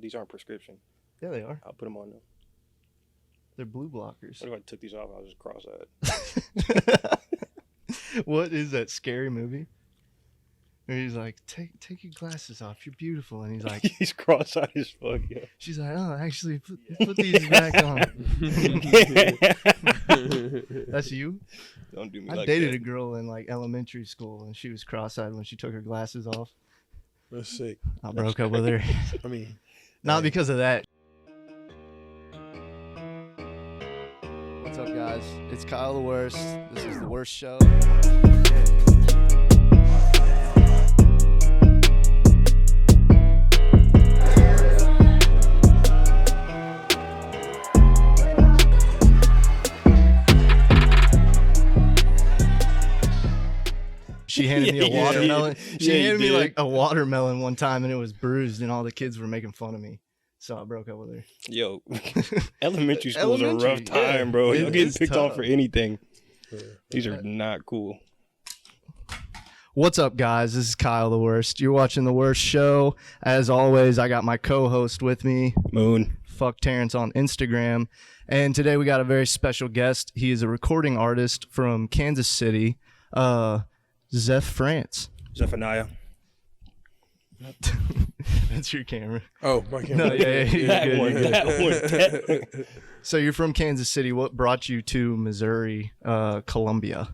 these aren't prescription. Yeah, they are. I'll put them on them. They're blue blockers. What if I took these off? I was just cross-eyed. What is that scary movie? Where he's like, take your glasses off. You're beautiful. And he's like, He's cross-eyed as fuck. Yeah. she's like, oh, actually, put these back on. That's you? Don't do me I like dated that. a girl in like elementary school, and she was cross-eyed when she took her glasses off. That's sick. I broke up with her. I mean, Not because of that. What's up, guys? It's Kyle the Worst. This is the Worst Show. She handed me a watermelon. She handed me like a watermelon one time, and it was bruised, and all the kids were making fun of me. So I broke up with her. Yo, elementary school is a rough time, bro. You're getting picked on for anything. These are not cool. What's up, guys? This is Kyle the Worst. You're watching The Worst Show. As always, I got my co-host with me, Moon. Fuck Terrence on Instagram. And today we got a very special guest. He is a recording artist from Kansas City, Zeph France. Zephaniah. That's your camera. oh, my camera. No, yeah, you're good. That one. So you're from Kansas City. What brought you to Missouri, Columbia?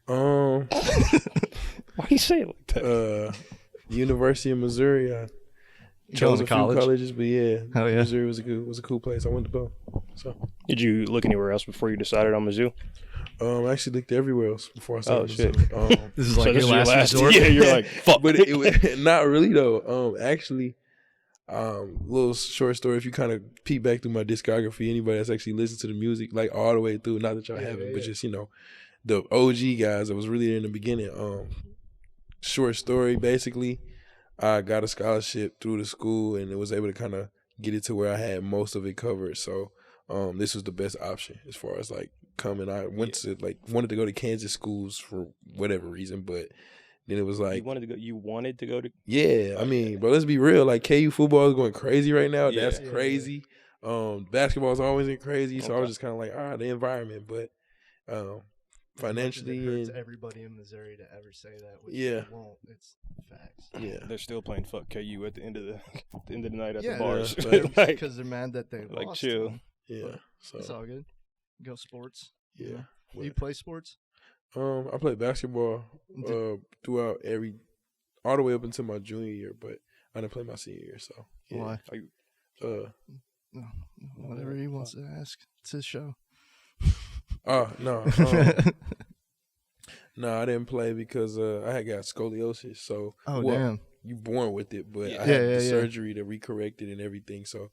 Why you say it like that? University of Missouri. I Going chose to a few college? colleges, but yeah, Hell yeah. Missouri was a cool place. I went to both. So Did you look anywhere else before you decided on Mizzou? I actually looked everywhere else before I started. Oh, shit. Missouri. This is So like this your is last resort. Yeah, you're like, fuck. But it was not really though. Actually, little short story. If you kind of peek back through my discography, anybody that's actually listened to the music like all the way through, not that y'all haven't, but just the OG guys that was really there in the beginning. Short story, basically, I got a scholarship through the school and was able to kind of get it to where I had most of it covered. So this was the best option as far as like coming. I went to wanted to go to Kansas schools for whatever reason, but then it was like You wanted to go to? yeah, I mean, but let's be real. Like KU football is going crazy right now. Yeah. That's crazy. Basketball is always been crazy, so I was just kind of like, the environment. But financially, It hurts and everybody in Missouri to ever say that. Which Yeah. they won't. It's facts. yeah, They're still playing fuck KU at the end of the night at Yeah, the bars. yeah. like, Because they're mad that they like lost. chill. yeah. It's So all good. Go sports. yeah, Do you play sports? I played basketball throughout all the way up until my junior year, but I didn't play my senior year. So yeah. Why? No, Whatever he wants to ask. It's his show. no, no, I didn't play because I had got scoliosis. So Damn. you born with it, but Yeah. I had Yeah, the yeah. surgery to recorrect it and everything. So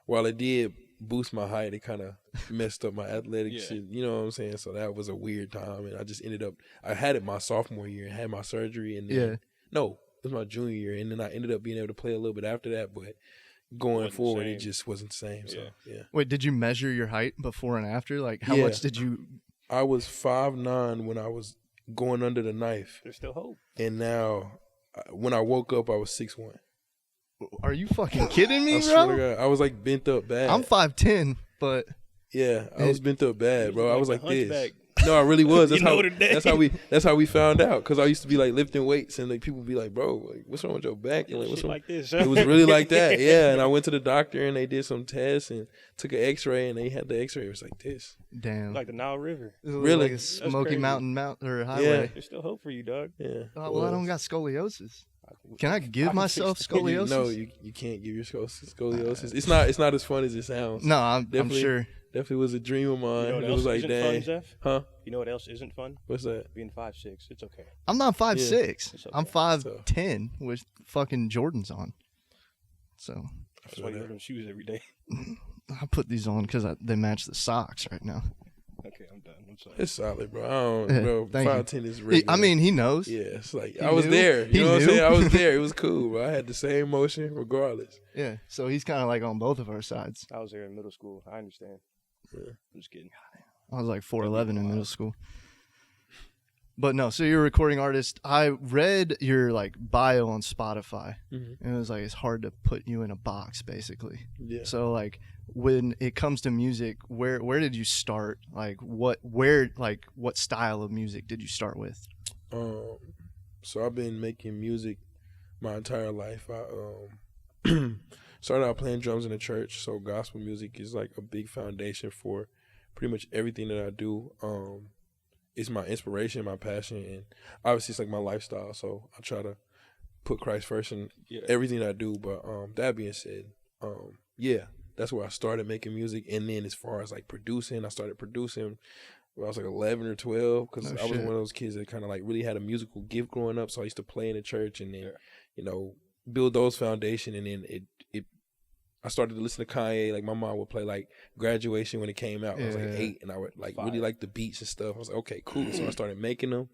while it did boost my height, it kind of messed up my athletic Yeah. shit. You know what I'm saying? So that was a weird time, and I just ended up. I had it my sophomore year and had my surgery, and then, no, it was my junior year, and then I ended up being able to play a little bit after that, but going Wasn't the forward, same. it just wasn't the same. So yeah. Wait, did you measure your height before and after? Like, how Yeah. much did you? I was 5'9" when I was going under the knife, There's still hope. and now when I woke up, I was 6'1". Are you fucking kidding me, I swear to bro? God, I was like bent up bad. I'm 5'10", but Yeah, I was bent up bad, bro. I was like the this. hunchback. No, I really was. That's You know how. today. That's how we found out. Because I used to be like lifting weights, and like people would be like, "Bro, like, what's wrong with your back?" And like, what's Shit wrong? like this. It was really like that, yeah. And I went to the doctor, and they did some tests, and took an X-ray, and they had the X-ray. It was like this. damn. Like the Nile River. It looked really? like a Smoky crazy. Mountain or highway. There's still hope for you, dog. Yeah. Well, I don't got scoliosis. Can I give can myself fix scoliosis? No, you can't give your scoliosis. It's not as fun as it sounds. No, I'm Definitely. sure. Definitely was a dream of mine. You know what It else was like, isn't dang, fun, Zeph? huh? You know what else isn't fun? What's that? Being 5'6". It's okay. I'm not 5'6". It's okay. I'm 5'10" with fucking Jordans on. So That's why you wear them shoes every day. I put these on because they match the socks right now. Okay, I'm done. I'm sorry. It's solid, bro. I don't, Yeah, bro. thank you. 5'10" is regular. I mean, he knows. Yeah, it's like He I was knew? there. He You know what I'm knew? saying? I was there. It was cool, bro. I had the same motion regardless. Yeah. So he's kind of like on both of our sides. I was there in middle school. I understand. Yeah. I'm just kidding. I was like 4'11" in middle school. But no, so you're a recording artist. I read your like bio on Spotify, and it was like it's hard to put you in a box, basically. Yeah. So like when it comes to music, where did you start? Like what style of music did you start with? So I've been making music my entire life. I started out playing drums in the church, so gospel music is like a big foundation for pretty much everything that I do. It's my inspiration, my passion, and obviously it's like my lifestyle. So I try to put Christ first in everything I do. But that being said, yeah, that's where I started making music. And then as far as like producing, I started producing when I was like 11 or 12 because I was one of those kids that kind of like really had a musical gift growing up. So I used to play in the church and then, you know, build those foundation. And then I started to listen to Kanye. Like my mom would play like Graduation when it came out. I was like 8 and I would like really like the beats and stuff. I was like, okay, cool. So I started making them.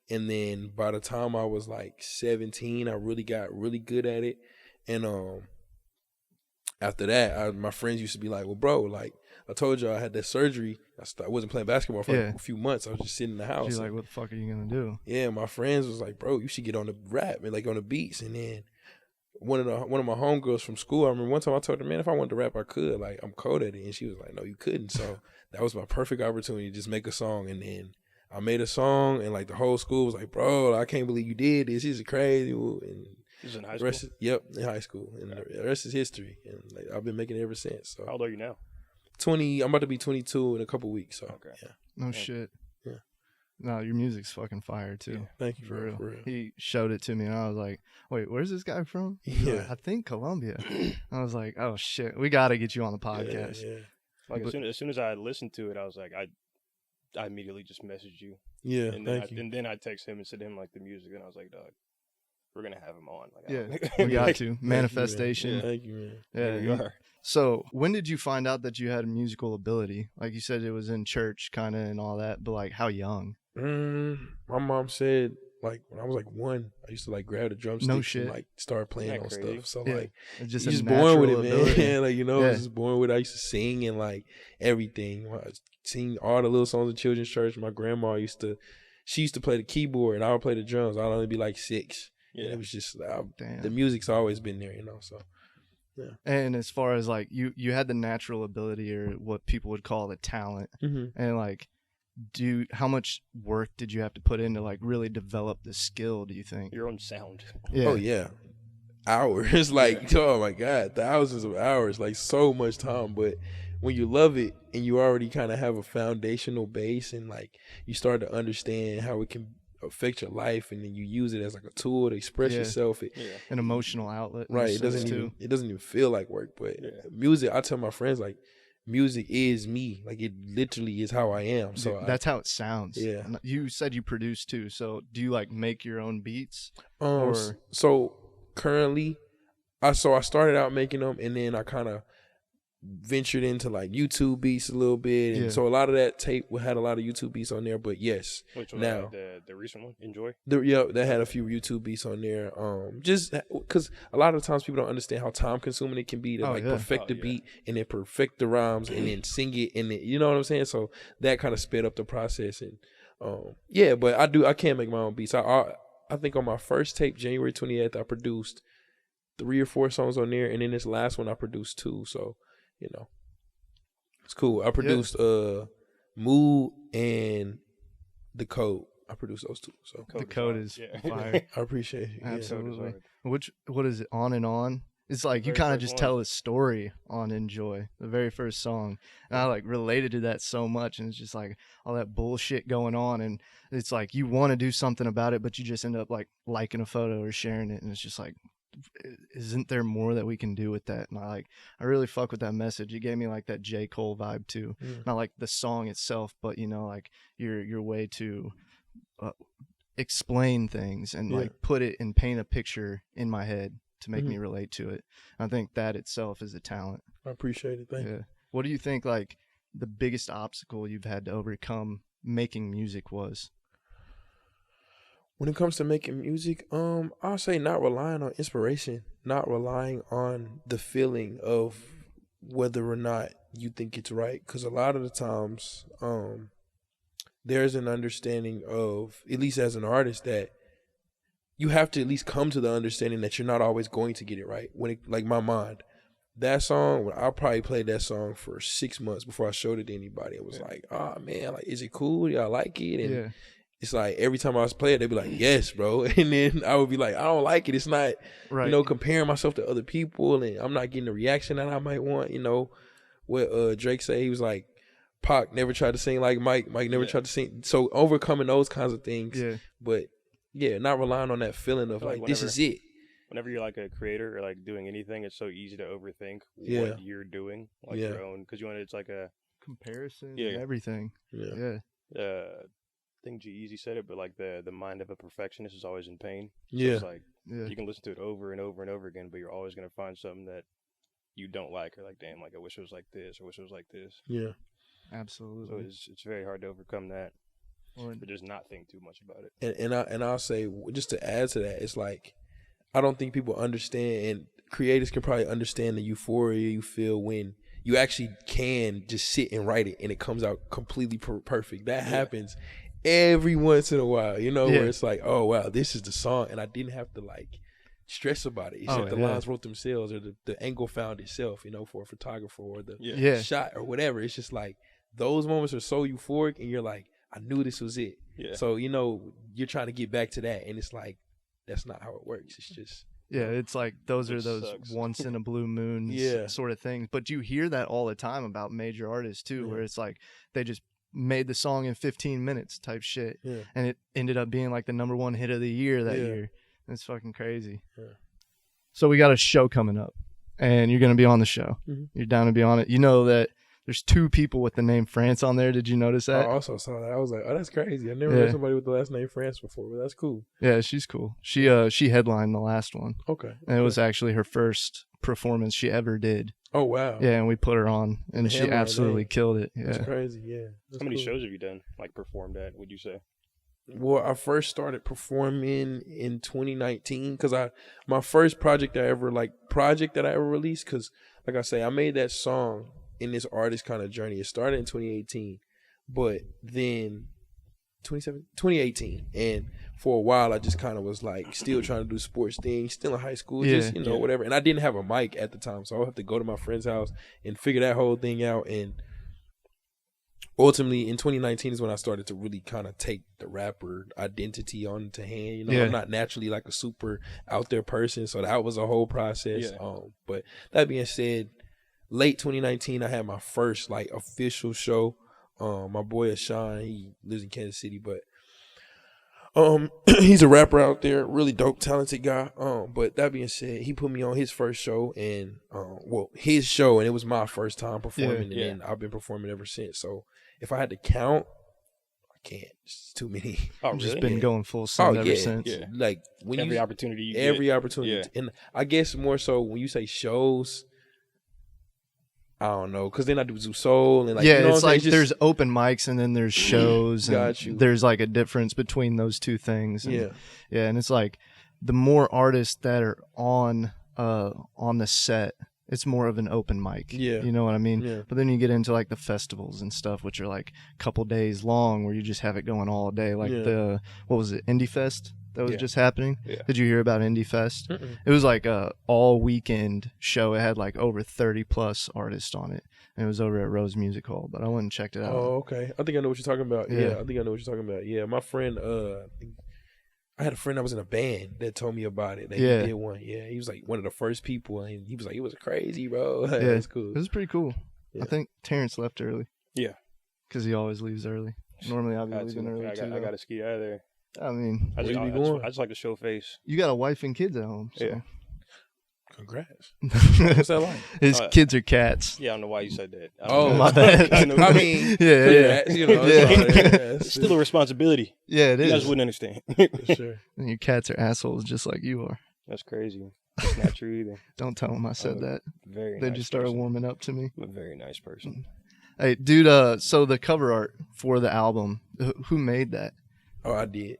And then by the time I was like 17, I really got really good at it. And after that, my friends used to be like, well, bro, like I told you I had that surgery. I wasn't playing basketball for like a few months. I was just sitting in the house. She's like, what the fuck are you going to do? Yeah, my friends was like, bro, you should get on the rap and like on the beats. And then one of my homegirls from school, I remember one time I told her, man, if I wanted to rap, I could. Like, I'm cold at it. And she was like, no, you couldn't. So that was my perfect opportunity to just make a song. And then I made a song, and like the whole school was like, bro, I can't believe you did this. This is crazy. And this is in high school? In high school. And the rest is history. And like I've been making it ever since. So how old are you now? 20. I'm about to be 22 in a couple weeks. So yeah. No shit. Yeah. No, your music's fucking fire too. Yeah, thank you, for real. For real. He showed it to me, and I was like, "Wait, where's this guy from?" Yeah, like, I think Colombia. I was like, "Oh shit, we got to get you on the podcast." Yeah. Like as soon as I listened to it, I was like, I immediately just messaged you. Yeah, and then I text him and said to him like the music, and I was like, dog, we're gonna have him on. Like, we got to manifestation. Thank you, man. Yeah, you are. So when did you find out that you had musical ability? Like you said, it was in church, kind of, and all that. But like, how young? My mom said like when I was like 1, I used to like grab the drumsticks and like start playing on stuff. So like, it's just born with it, man. Like I was just born with it. I used to sing and like everything. I sing all the little songs in children's church. My grandma used to play the keyboard and I would play the drums. I'd only be like 6. Yeah, and it was just the music's always been there, So. Yeah. And as far as like you had the natural ability or what people would call the talent, and like, how much work did you have to put in to like really develop the skill? Do you think your own sound? Yeah. Oh yeah, hours. Like oh my god, thousands of hours. Like so much time. But when you love it and you already kind of have a foundational base and like you start to understand how it can affect your life, and then you use it as like a tool to express yourself. An emotional outlet, right? It doesn't even feel like work, but music. I tell my friends like, music is me. Like it literally is how I am. So that's how it sounds. Yeah. You said you produce too. So do you like make your own beats? So currently, I started out making them, and then I kind of ventured into like YouTube beats a little bit, and so a lot of that tape had a lot of YouTube beats on there. But yes, which one? Now the recent one, Enjoy. That had a few YouTube beats on there. Just because a lot of times people don't understand how time consuming it can be to perfect the beat and then perfect the rhymes and then sing it, and then you know what I'm saying. So that kind of sped up the process, and but I can make my own beats. I think on my first tape, January 28th, I produced 3 or 4 songs on there, and then this last one I produced 2. So. It's cool. I produced Mood and The Code. I produced those 2. So The Code is fire. I appreciate it. Absolutely. What is it? On and On? It's like you kind of just tell a story on Enjoy, the very first song. And I like related to that so much, and it's just like all that bullshit going on, and it's like you want to do something about it, but you just end up like liking a photo or sharing it, and it's just like, isn't there more that we can do with that? And I really fuck with that message. It gave me like that J. Cole vibe too. Not like the song itself, but like your way to explain things and like put it and paint a picture in my head to make me relate to it. I think that itself is a talent. I appreciate it. Thank you. What do you think like the biggest obstacle you've had to overcome making music was? When it comes to making music, I'll say not relying on inspiration, not relying on the feeling of whether or not you think it's right. Because a lot of the times, there's an understanding of, at least as an artist, that you have to at least come to the understanding that you're not always going to get it right. When it, like My Mind, that song, I probably played that song for 6 months before I showed it to anybody. It was like, oh man, like, is it cool? Y'all like it? And it's like every time I was playing, they'd be like, yes, bro. And then I would be like, I don't like it. It's not, comparing myself to other people, and I'm not getting the reaction that I might want. What Drake said, he was like, Pac never tried to sing like Mike. Mike never tried to sing. So overcoming those kinds of things. Yeah. But not relying on that feeling of like this is it. Whenever you're like a creator or like doing anything, it's so easy to overthink what you're doing, like your own, because it's like a comparison and everything. I think G-Eazy said it, but like the mind of a perfectionist is always in pain. So it's like you can listen to it over and over and over again, but you're always going to find something that you don't like, or like, damn, like I wish it was like this, or wish it was like this. Yeah, absolutely. So it's very hard to overcome that, but just not think too much about it. And I'll say, just to add to that, it's like, I don't think people understand, and creators can probably understand the euphoria you feel when you actually can just sit and write it and it comes out completely perfect. That happens every once in a while, where it's like, oh wow, this is the song, and I didn't have to like stress about it. It's like the lines wrote themselves, or the angle found itself, for a photographer, or the shot or whatever. It's just like those moments are so euphoric, and you're like, I knew this was it. Yeah. So you're trying to get back to that, and it's like, that's not how it works. It's just it's like those once in a blue moon sort of things. But you hear that all the time about major artists too, where it's like they just made the song in 15 minutes type shit, and it ended up being like the #1 hit of the year that year. It's fucking crazy. Yeah. So we got a show coming up, and you're going to be on the show. Mm-hmm. You're down to be on it. You know that there's 2 people with the name France on there. Did you notice that? I also saw that. I was like, oh, that's crazy. I never heard somebody with the last name France before, but that's cool. Yeah, she's cool. She headlined the last one. Okay. And it was actually her first performance she ever did. Oh, wow. Yeah, and we put her on, and she absolutely killed it. Yeah. That's crazy, yeah. How many shows have you done, like performed at, would you say? Well, I first started performing in 2019 because my first project that I ever released, because like I say, I made that song in this artist kind of journey. It started in 2018, but then 2018, and for a while I just kind of was like still trying to do sports things, still in high school, whatever. And I didn't have a mic at the time, so I would have to go to my friend's house and figure that whole thing out. And ultimately, in 2019 is when I started to really kind of take the rapper identity onto hand. I'm not naturally like a super out there person, so that was a whole process. But that being said, late 2019, I had my first like official show. My boy Ashawn, he lives in Kansas City, but he's a rapper out there, really dope, talented guy. But that being said, he put me on his first show, and his show, and it was my first time performing, and then I've been performing ever since. So if I had to count, I can't. It's too many. I've just been going full send ever since. Yeah. Like when every opportunity you get. Yeah. And I guess more so when you say shows, I don't know, because then I do Soul and like it's like there's open mics and then there's shows. Got you. There's like a difference between those two things. And, and it's like the more artists that are on the set, it's more of an open mic. Yeah. You know what I mean? Yeah. But then you get into like the festivals and stuff, which are like a couple days long, where you just have it going all day. Like what was it, Indie Fest? That was just happening. Yeah. Did you hear about Indie Fest? Mm-mm. It was like a all weekend show. It had like over 30 plus artists on it, and it was over at Rose Music Hall. But I went and checked it out. Oh, okay. I think I know what you're talking about. Yeah, I think I know what you're talking about. Yeah, my friend, I had a friend that was in a band that told me about it. He did one. Yeah, he was like one of the first people, and he was like, it was crazy, bro. Yeah, it's cool. It was pretty cool. Yeah. I think Terrence left early. Yeah, because he always leaves early. Normally I'll be leaving early too. I got to ski out of there. I mean, I just like to show face. You got a wife and kids at home. So. Yeah. Congrats. What's that like? His kids are cats. Yeah, I don't know why you said that. My bad. I mean, it's still a responsibility. Yeah, it is. You guys wouldn't understand. For sure. And your cats are assholes just like you are. That's crazy. That's not true either. Don't tell them I said that. Very They nice just started warming up to me. A very nice person. Hey, dude, so the cover art for the album, who made that? Oh, I did.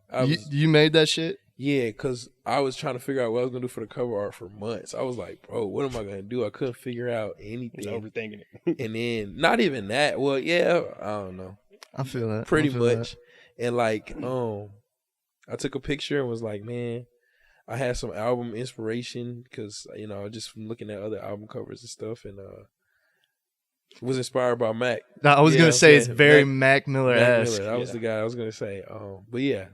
You made that shit? Yeah, because I was trying to figure out what I was going to do for the cover art for months. I was like, bro, what am I going to do? I couldn't figure out anything. Overthinking it. And then, not even that. Well, yeah, I don't know. I feel that. Pretty much. And like, I took a picture and was like, man, I had some album inspiration because, you know, just from looking at other album covers and stuff, and was inspired by Mac. I was gonna say it's very Mac Miller-esque. That was the guy I was gonna say. But yeah,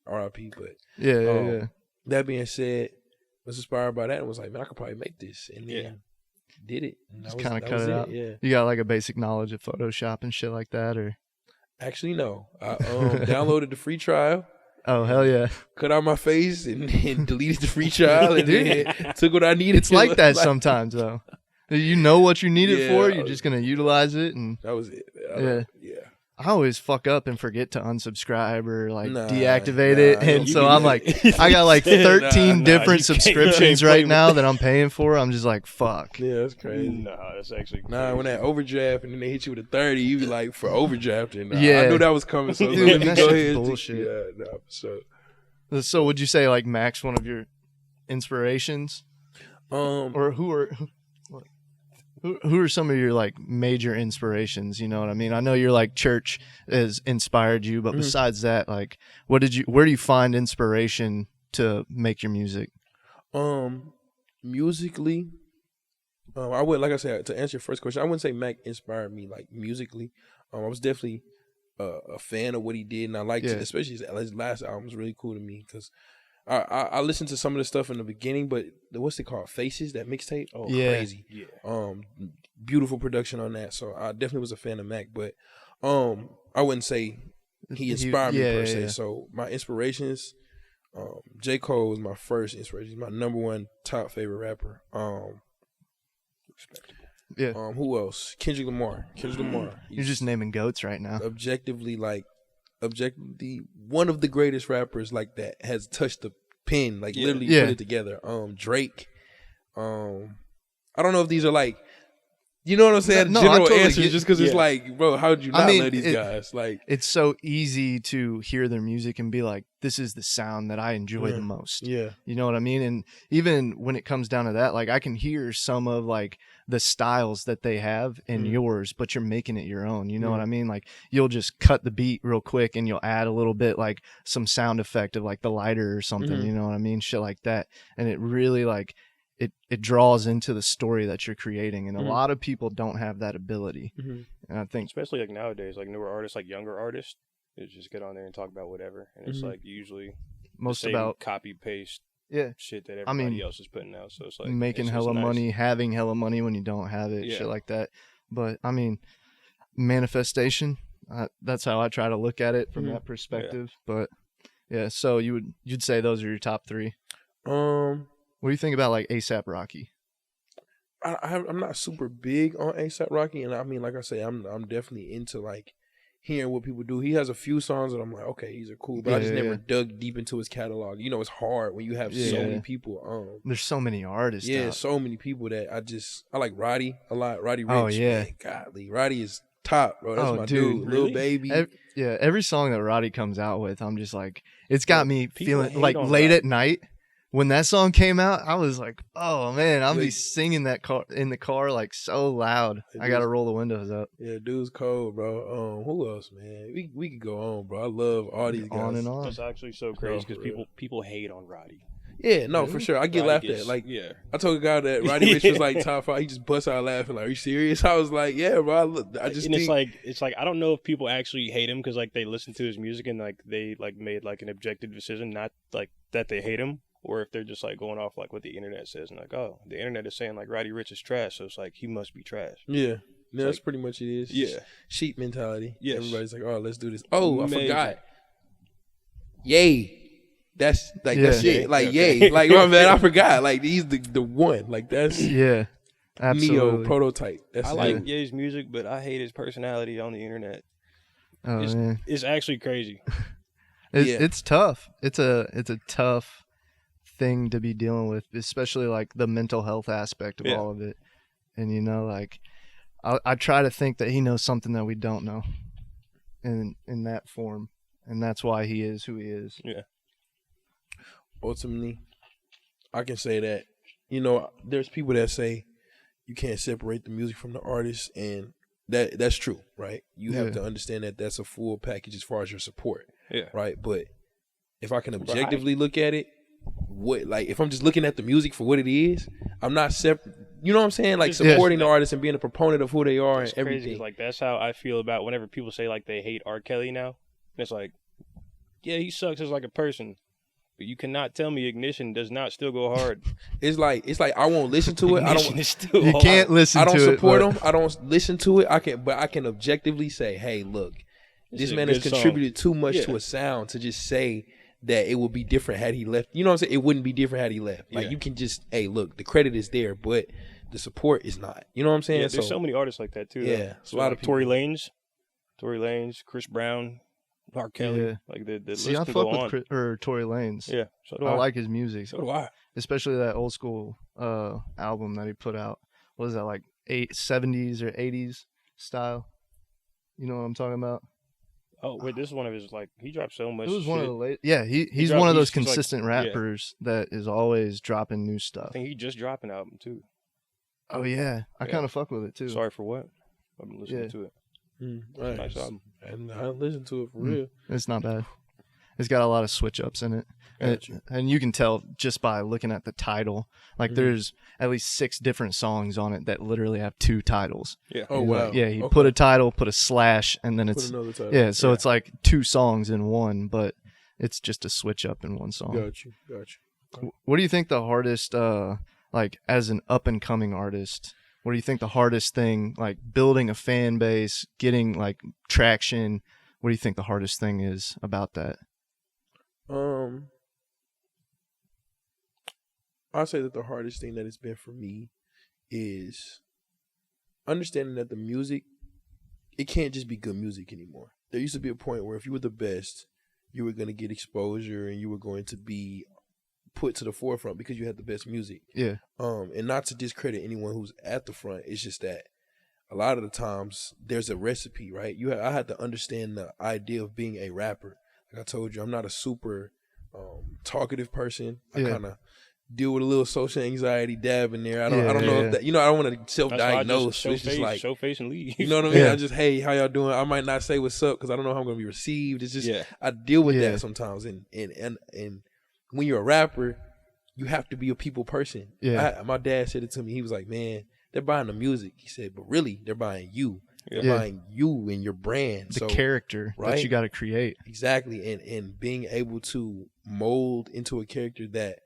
R.I.P. But yeah. That being said, was inspired by that and was like, man, I could probably make this, and then did it. Just kind of cut it out. Yeah. You got like a basic knowledge of Photoshop and shit like that, or? Actually, no. I downloaded the free trial. Oh, hell yeah. Cut out my face and deleted the free trial and then took what I needed. It's like that sometimes, though. You know what you need it for. You're just going to utilize it. And that was it. Yeah. I always fuck up and forget to unsubscribe or like deactivate it. And so I'm like, I got like 13 different subscriptions right now that I'm paying for. I'm just like, fuck. Yeah, that's crazy. Nah, that's actually crazy. Nah, when that overdraft and then they hit you with a 30, you be like, for overdrafting. I knew that was coming. So let me go ahead. Bullshit. Yeah, no, so. So would you say like Mac's one of your inspirations? Or who are some of your like major inspirations? You know what I mean? I know you're like church has inspired you, but besides that, like where do you find inspiration to make your music? Musically, I would, like I said, to answer your first question, I wouldn't say Mac inspired me like musically. I was definitely a fan of what he did, and I liked it, especially his last album was really cool to me because I listened to some of the stuff in the beginning, but what's it called? Faces, that mixtape? Oh, crazy. Yeah. Beautiful production on that. So I definitely was a fan of Mac, but I wouldn't say he inspired me per se. So my inspirations, J. Cole was my first inspiration. He's my number one top favorite rapper. Respectable. Who else? Kendrick Lamar. You're just naming goats right now. Objectively one of the greatest rappers like that has touched the pen, like literally put it together. Drake. I don't know if these are like, you know what I'm saying? No, general totally answers, just because it's like, bro, how would you not love these guys? Like, it's so easy to hear their music and be like, this is the sound that I enjoy the most. Yeah. You know what I mean? And even when it comes down to that, like I can hear some of like the styles that they have in yours, but you're making it your own. You know what I mean? Like you'll just cut the beat real quick and you'll add a little bit like some sound effect of like the lighter or something, you know what I mean? Shit like that. And it really like, it draws into the story that you're creating, and a lot of people don't have that ability. And I think, especially like nowadays, like newer artists, like younger artists, they just get on there and talk about whatever, and it's like usually most about copy paste shit that everybody else is putting out. So it's like making hella money, having hella money when you don't have it, shit like that. But I mean, manifestation. That's how I try to look at it from that perspective. But yeah, so you'd say those are your top three. What do you think about like A$AP Rocky? I'm not super big on A$AP Rocky, and I mean, like I say, I'm definitely into like hearing what people do. He has a few songs that I'm like, okay, these are cool, but I just never dug deep into his catalog. You know, it's hard when you have so many people. There's so many artists. Yeah, so many people that I like Roddy a lot. Roddy Ricch. Oh yeah, man, godly. Roddy is top, bro. That's my dude. Really? Lil Baby. Every song that Roddy comes out with, I'm just like, it's got me feeling like late at night. When that song came out, I was like, "Oh man, I'll be singing that in the car like so loud. I gotta roll the windows up." Yeah, dude's cold, bro. Who else, man? We could go on, bro. I love all these guys. On and on. That's actually so crazy because people hate on Roddy. Yeah, no, for sure. I get laughed at. Like, I told a guy that Roddy Ricch was like top 5. He just bust out laughing. Like, are you serious? I was like, yeah, bro. I just think it's like I don't know if people actually hate him because like they listen to his music and like they like made like an objective decision, not like that they hate him. Or if they're just like going off like what the internet says and like, oh, the internet is saying like Roddy Ricch is trash, so it's like he must be trash. Yeah, that's like, pretty much it is. Yeah, sheep mentality. Yes. Everybody's like, oh, let's do this. Oh, I forgot. Yay, that's like that's it. Like yay, like oh man, I forgot. Like he's the one. Like that's absolutely Neo prototype. I like Ye's music, but I hate his personality on the internet. It's actually crazy. It's tough. It's a tough thing to be dealing with, especially like the mental health aspect of all of it. And you know, like I try to think that he knows something that we don't know in that form, and that's why he is who he is. Yeah. Ultimately, I can say that, you know, there's people that say you can't separate the music from the artist, and that's true, right? You have to understand that that's a full package as far as your support, right? But if I can objectively look at it, if I'm just looking at the music for what it is, I'm not separate. You know what I'm saying? Like supporting the artist and being a proponent of who they are and everything. Crazy. Like that's how I feel about whenever people say like they hate R. Kelly now. It's like, yeah, he sucks as like a person, but you cannot tell me Ignition does not still go hard. It's like I won't listen to it. You can't listen to it. I don't support him. I don't listen to it. I can objectively say, hey, look, this man has contributed too much to a sound to just say that it would be different had he left. You know what I'm saying? It wouldn't be different had he left. Like you can just, hey, look, the credit is there, but the support is not. You know what I'm saying? Yeah, there's so many artists like that too. Yeah, so a lot of Tory Lanez, Chris Brown, R. Kelly. Yeah. Like the See, I fuck with Tory Lanez. Yeah, so do I like his music. So do I. Especially that old school album that he put out. What is that, like 70s or 80s style? You know what I'm talking about? Oh wait, this is one of his like he dropped so much. It was shit. one of the late. Yeah, he's one of those consistent rappers that is always dropping new stuff. I think he just dropped an album too. Oh yeah, I kind of fuck with it too. Sorry for what? I've been listening to it. Right. Nice album. And I listened to it for real. It's not bad. It's got a lot of switch ups in it. And you can tell just by looking at the title. Like there's at least 6 different songs on it that literally have 2 titles. Yeah. Oh wow. Yeah, he put a title, put a slash, and then it's another title. Yeah, so it's like 2 songs in one, but it's just a switch up in one song. Got you. What do you think the hardest like as an up and coming artist, what do you think the hardest thing, like building a fan base, getting like traction, what do you think the hardest thing is about that? I'll say that the hardest thing that it's been for me is understanding that the music, it can't just be good music anymore. There used to be a point where if you were the best, you were going to get exposure and you were going to be put to the forefront because you had the best music. Yeah. And not to discredit anyone who's at the front, it's just that a lot of the times there's a recipe, right? I had to understand the idea of being a rapper. Like I told you, I'm not a super talkative person. I kind of deal with a little social anxiety dab in there. I don't know if that, I don't want to self-diagnose. It's just like show face and leave. You know what I mean? I just, hey, how y'all doing? I might not say what's up because I don't know how I'm going to be received. It's just I deal with that sometimes. And when you're a rapper, you have to be a people person. Yeah. My dad said it to me. He was like, man, they're buying the music. He said, but really, they're buying you. They're buying you and your brand. The character that you got to create. Exactly. And being able to mold into a character that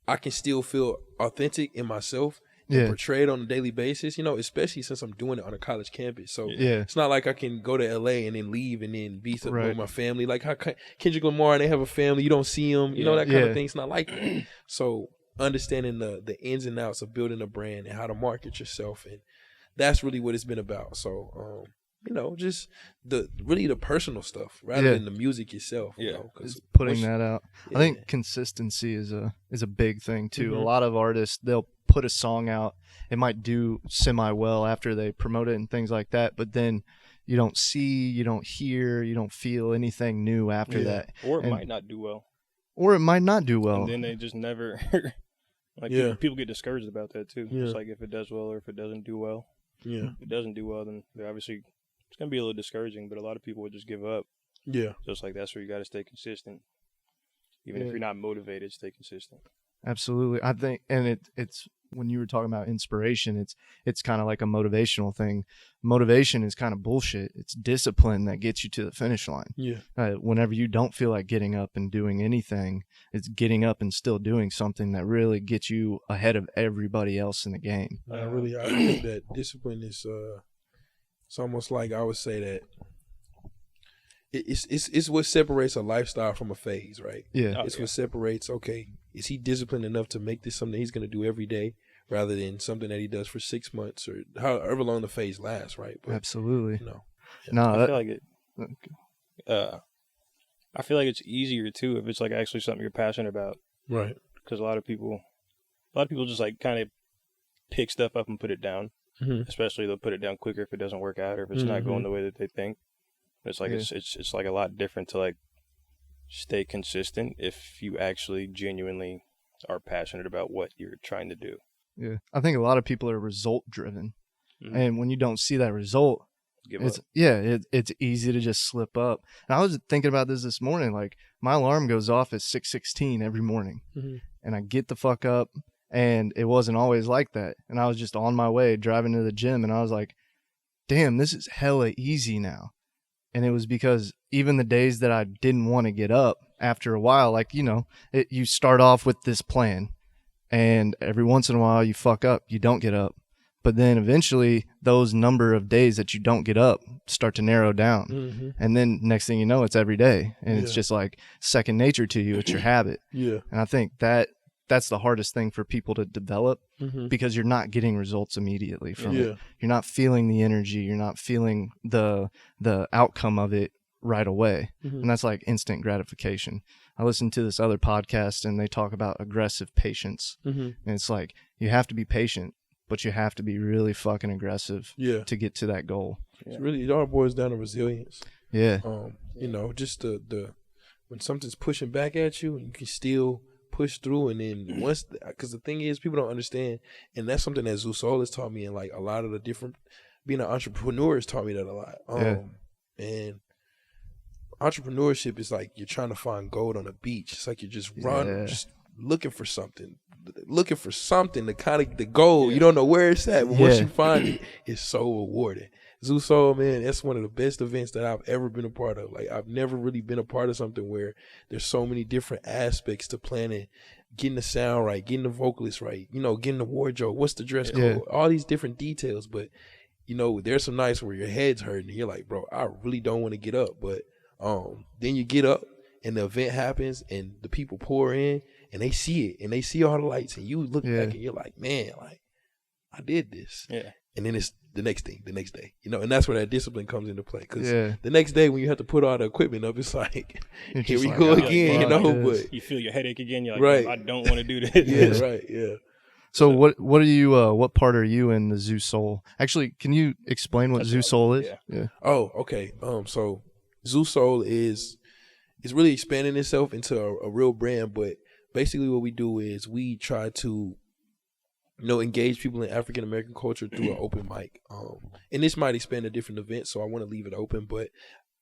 I can still feel authentic in myself and portray it on a daily basis, especially since I'm doing it on a college campus. So it's not like I can go to LA and then leave and then be with my family. Like how Kendrick Lamar, they have a family, you don't see them, that kind of thing. It's not like that. So understanding the ins and outs of building a brand and how to market yourself, and that's really what it's been about. So just the personal stuff rather than the music itself. It's putting that out. I think consistency is a big thing too. A lot of artists, they'll put a song out, it might do semi well after they promote it and things like that, but then you don't see, you don't hear, you don't feel anything new after that, or it might not do well, and then they just never people get discouraged about that too. It's like if it does well or if it doesn't do well. If it doesn't do well, then they're obviously it's gonna be a little discouraging, but a lot of people would just give up. So it's like that's where you got to stay consistent, even if you're not motivated. Stay consistent. Absolutely, I think, and it's when you were talking about inspiration, it's kind of like a motivational thing. Motivation is kind of bullshit. It's discipline that gets you to the finish line. Whenever you don't feel like getting up and doing anything, it's getting up and still doing something that really gets you ahead of everybody else in the game. I think that discipline is it's almost like I would say that it's what separates a lifestyle from a phase, right? It's what separates, okay, is he disciplined enough to make this something he's going to do every day rather than something that he does for 6 months or however long the phase lasts, right? But, absolutely. I feel like it. I feel like it's easier too if it's like actually something you're passionate about, right? Because a lot of people just like kind of pick stuff up and put it down. Especially they'll put it down quicker if it doesn't work out or if it's not going the way that they think. It's like it's like a lot different to like stay consistent if you actually genuinely are passionate about what you're trying to do. I think a lot of people are result driven. And when you don't see that result, it's easy to just slip up. And I was thinking about this morning. Like, my alarm goes off at 6:16 every morning, and I get the fuck up, and it wasn't always like that. And I was just on my way driving to the gym, and I was like, damn, this is hella easy now. And it was because even the days that I didn't want to get up, after a while, like, you know, you start off with this plan, and every once in a while you fuck up, you don't get up. But then eventually those number of days that you don't get up start to narrow down. And then next thing you know, it's every day. And it's just like second nature to you. It's your habit. And I think that's the hardest thing for people to develop, because you're not getting results immediately from it. You're not feeling the energy. You're not feeling the outcome of it right away. And that's like instant gratification. I listened to this other podcast, and they talk about aggressive patience. And it's like, you have to be patient, but you have to be really fucking aggressive to get to that goal. It's really, it all boils down to resilience. You know, just the when something's pushing back at you, you can still push through. And then once, because the thing is, people don't understand, and that's something that Zeph has taught me, and like a lot of the different, being an entrepreneur has taught me that a lot. And entrepreneurship is like you're trying to find gold on a beach. It's like you're just running, just looking for something to kind of the goal. You don't know where it's at, but once you find it, it's so rewarding. Zeph, man, that's one of the best events that I've ever been a part of. Like, I've never really been a part of something where there's so many different aspects to planning, getting the sound right, getting the vocalist right, you know, getting the wardrobe, what's the dress code, all these different details. But, you know, there's some nights where your head's hurting and you're like, bro, I really don't want to get up. But then you get up and the event happens and the people pour in and they see it and they see all the lights, and you look back and you're like, man, like, I did this. And then it's the next day, you know, and that's where that discipline comes into play. Because the next day when you have to put all the equipment up, it's like, here we go again, you know. But you feel your headache again. You're like, I don't want to do this. So what are you? What part are you in the Zeph Soul? Actually, can you explain what Zeph Soul is? Oh, okay. So Zeph Soul is really expanding itself into a real brand. But basically, what we do is we try to, you know, engage people in African American culture through an open mic. And this might expand to different events, so I want to leave it open. But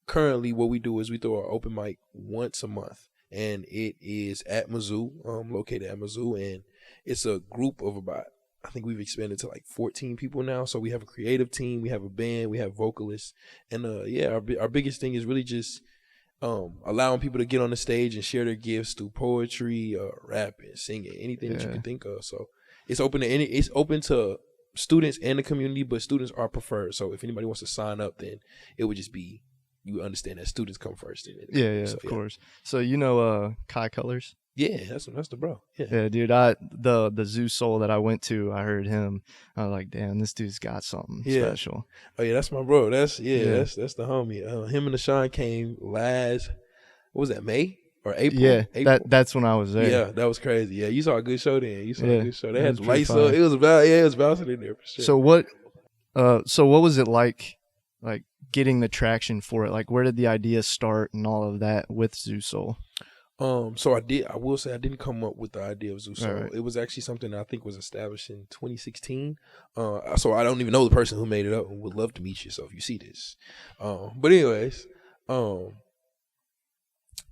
currently, what we do is we throw an open mic once a month, and it is at Mizzou, located at Mizzou, and it's a group of about, I think we've expanded to like 14 people now. So we have a creative team, we have a band, we have vocalists, and our biggest thing is really just allowing people to get on the stage and share their gifts through poetry, rapping, singing, anything that you can think of. So it's open to students and the community, but students are preferred. So if anybody wants to sign up, then it would just be, you understand that students come first. Of course. So you know Kai Colors? Yeah, that's the bro. Yeah, dude. The Zeph Soul that I went to, I heard him. I was like, damn, this dude's got something special. Oh yeah, that's my bro. That's the homie. Him and Deshaun came last, what was that, May or April? Yeah, April. That's when I was there. Yeah, that was crazy. Yeah, you saw a good show then. They had the lights up. It was bouncing in there for sure. So what was it like getting the traction for it? Like, where did the idea start and all of that with Zeph Soul? So I will say I didn't come up with the idea of Zeph Soul. Right. It was actually something that I think was established in 2016. So I don't even know the person who made it up, and would love to meet you. So if you see this, but anyways,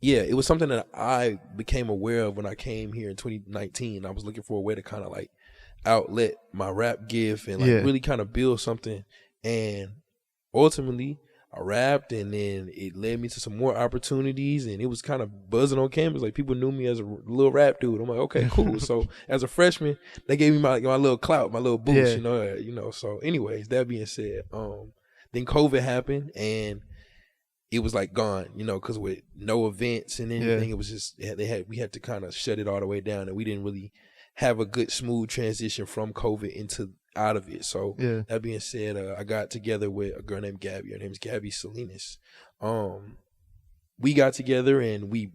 it was something that I became aware of when I came here in 2019. I was looking for a way to kind of like outlet my rap gift and like really kind of build something, and ultimately I rapped, and then it led me to some more opportunities, and it was kind of buzzing on campus. Like, people knew me as a little rap dude. I'm like, okay, cool. So as a freshman, they gave me my little clout, my little boost, you know. So anyways, that being said, then COVID happened, and it was like gone, you know, because with no events and anything, it was just we had to kind of shut it all the way down, and we didn't really have a good smooth transition from COVID into out of it. So that being said, I got together with a girl named Gabby. Her name's Gabby Salinas. We got together and we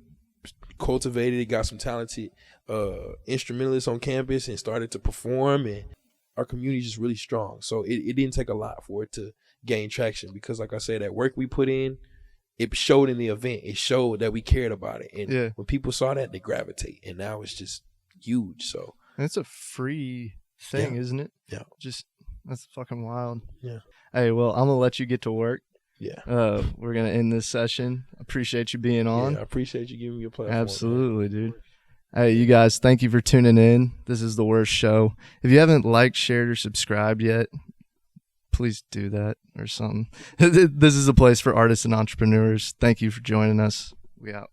cultivated, got some talented instrumentalists on campus and started to perform, and our community is just really strong. So it didn't take a lot for it to gain traction, because like I said, that work we put in, it showed in the event. It showed that we cared about it. And when people saw that, they gravitate. And now it's just huge. So it's a free thing, isn't it? Yeah. Just That's fucking wild. Yeah. Hey, well, I'm gonna let you get to work. Yeah. We're gonna end this session. Appreciate you being on. Yeah, I appreciate you giving me a platform. Absolutely, dude. Hey, you guys, thank you for tuning in. This is The Worst Show. If you haven't liked, shared, or subscribed yet, please do that or something. This is a place for artists and entrepreneurs. Thank you for joining us. We out.